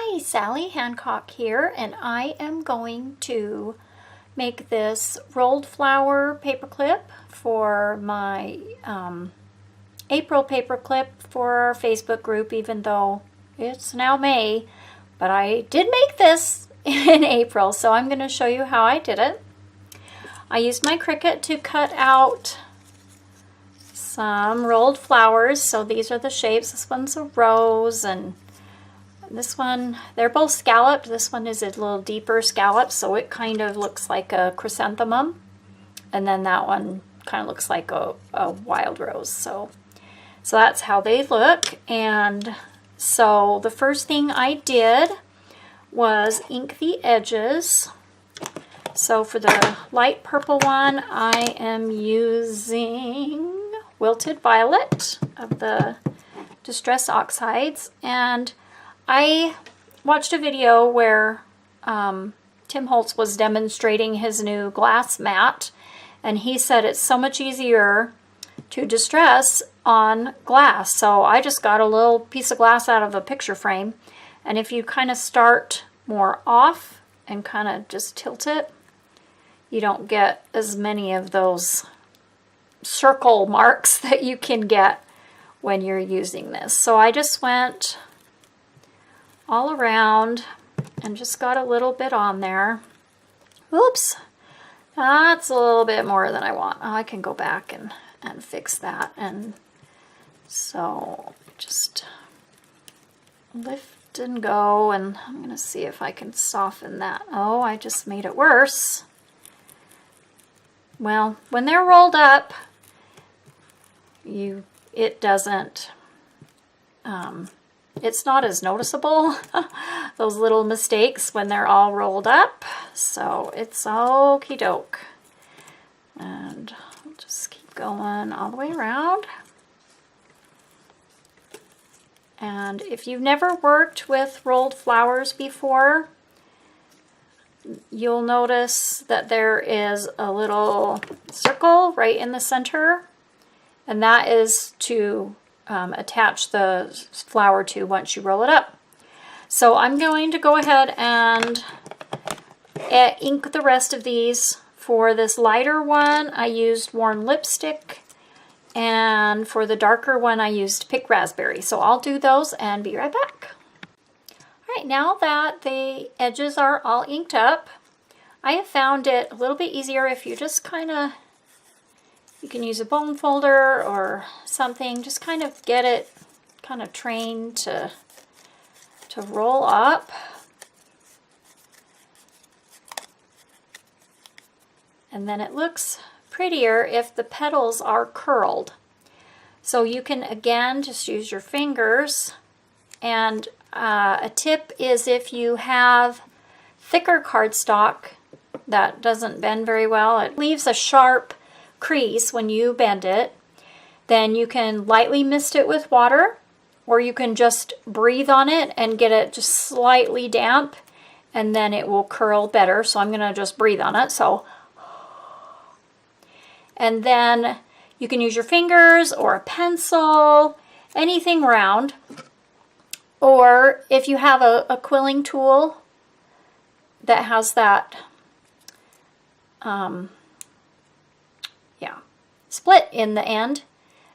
Hi, Sally Hancock here, and I am going to make this rolled flower paperclip for my April paperclip for our Facebook group, even though it's now May, but I did make this in April, so I'm going to show you how I did it. I used my Cricut to cut out some rolled flowers, so these are the shapes. This one's a rose, and this one, they're both scalloped. This one is a little deeper scallop, so it kind of looks like a chrysanthemum. And then that one kind of looks like a wild rose. So that's how they look. And so the first thing I did was ink the edges. So for the light purple one, I am using Wilted Violet of the Distress Oxides. And I watched a video where Tim Holtz was demonstrating his new glass mat, and he said it's so much easier to distress on glass. So I just got a little piece of glass out of a picture frame, and if you kind of start more off and kind of just tilt it, you don't get as many of those circle marks that you can get when you're using this. So I just went all around and just got a little bit on there. Oops, that's a little bit more than I want. I can go back and fix that. And so just lift and go, and I'm going to see if I can soften that. Oh, I just made it worse. Well, when they're rolled up, it doesn't it's not as noticeable, those little mistakes when they're all rolled up. So it's okie doke. And I'll just keep going all the way around. And if you've never worked with rolled flowers before, you'll notice that there is a little circle right in the center, and that is to attach the flower to once you roll it up. So I'm going to go ahead and ink the rest of these. For this lighter one, I used Worn Lipstick, and for the darker one, I used Pick Raspberry. So I'll do those and be right back. All right, now that the edges are all inked up, I have found it a little bit easier if you just kind of, you can use a bone folder or something, just kind of get it kind of trained to roll up. And then it looks prettier if the petals are curled. So you can, again, just use your fingers. And a tip is if you have thicker cardstock that doesn't bend very well, it leaves a sharp crease when you bend it, then you can lightly mist it with water, or you can just breathe on it and get it just slightly damp, and then it will curl better. So I'm going to just breathe on it. So, and then you can use your fingers or a pencil, anything round, or if you have a quilling tool that has that split in the end,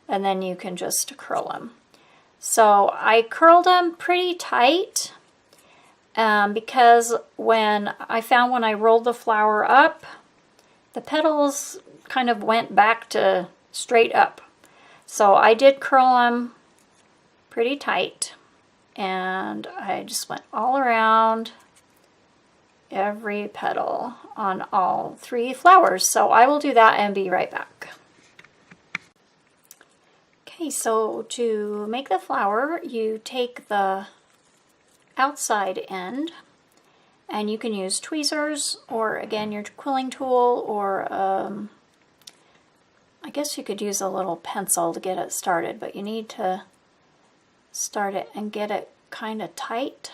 and then you can just curl them. So I curled them pretty tight because when I rolled the flower up, the petals kind of went back to straight up. So I did curl them pretty tight, and I just went all around every petal on all 3 flowers. So I will do that and be right back. Okay, so to make the flower, you take the outside end, and you can use tweezers, or again your quilling tool, or I guess you could use a little pencil to get it started, but you need to start it and get it kind of tight,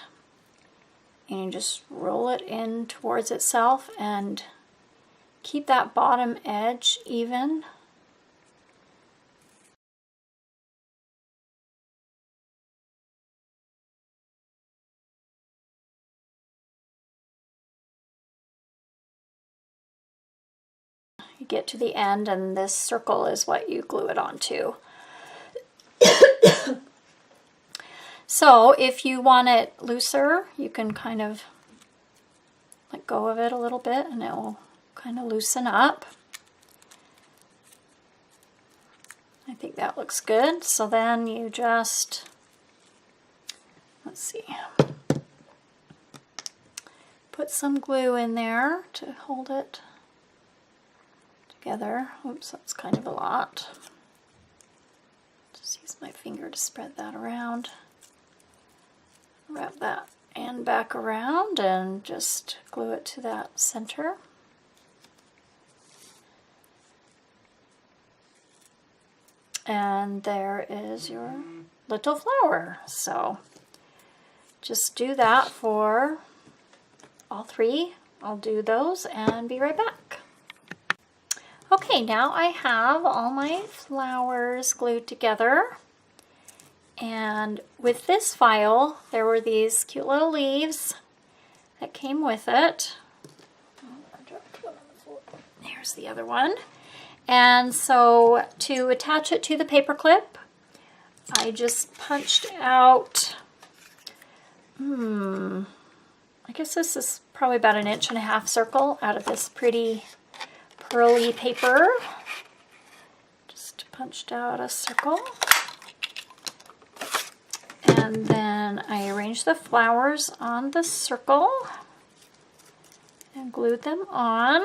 and you just roll it in towards itself and keep that bottom edge even. You get to the end, and this circle is what you glue it onto. So if you want it looser, you can kind of let go of it a little bit and it will kind of loosen up. I think that looks good. So then you just, let's see, put some glue in there to hold it together. Oops, that's kind of a lot. Just use my finger to spread that around. Wrap that end back around and just glue it to that center. And there is your little flower. So just do that for all three. I'll do those and be right back. Okay, now I have all my flowers glued together. And with this file, there were these cute little leaves that came with it. Here's the other one. And so to attach it to the paper clip, I just punched out, I guess this is probably about 1.5 inch circle out of this pretty pearly paper. Just punched out a circle. And then I arranged the flowers on the circle and glued them on.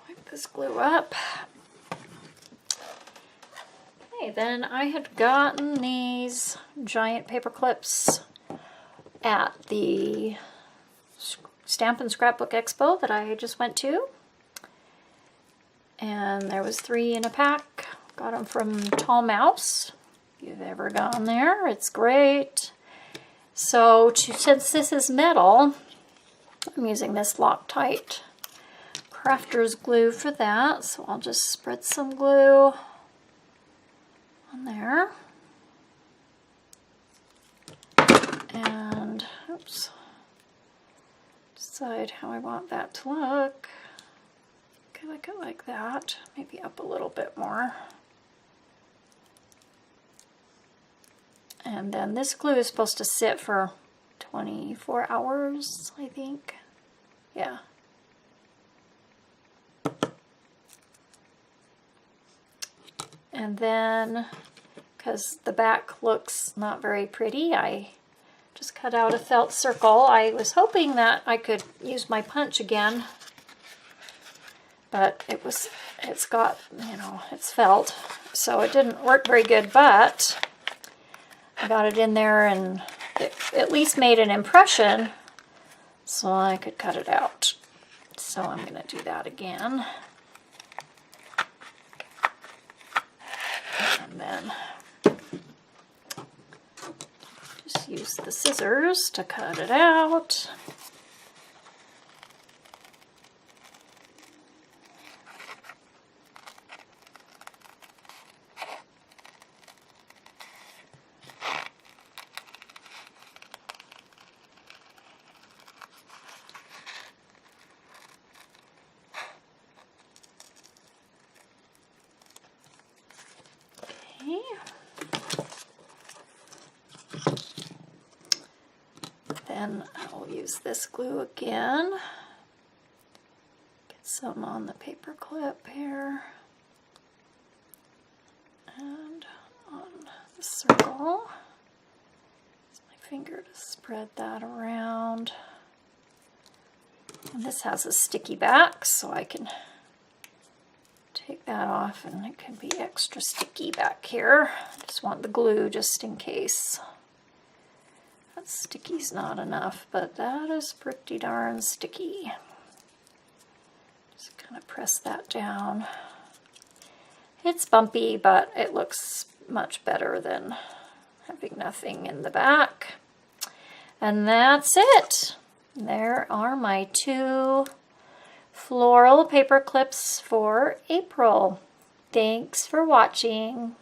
Wipe this glue up. Okay, then I had gotten these giant paper clips at the Stampin' Scrapbook Expo that I just went to. And there was 3 in a pack. Got them from Tall Mouse. If you've ever gone there, it's great. So since this is metal, I'm using this Loctite Crafter's glue for that. So I'll just spread some glue on there. And, oops, decide how I want that to look. I like it like that, maybe up a little bit more. And then this glue is supposed to sit for 24 hours, I think. Yeah. And then, because the back looks not very pretty, I just cut out a felt circle. I was hoping that I could use my punch again, but it's got, you know, it's felt, so it didn't work very good, but I got it in there and it at least made an impression so I could cut it out. So I'm going to do that again. And then just use the scissors to cut it out. Then I'll use this glue again. Get some on the paper clip here. And on the circle. Use my finger to spread that around. And this has a sticky back, so I can take that off and it can be extra sticky back here. I just want the glue just in case. That sticky's not enough, but that is pretty darn sticky. Just kind of press that down. It's bumpy, but it looks much better than having nothing in the back. And that's it. There are my 2 floral paper clips for April. Thanks for watching.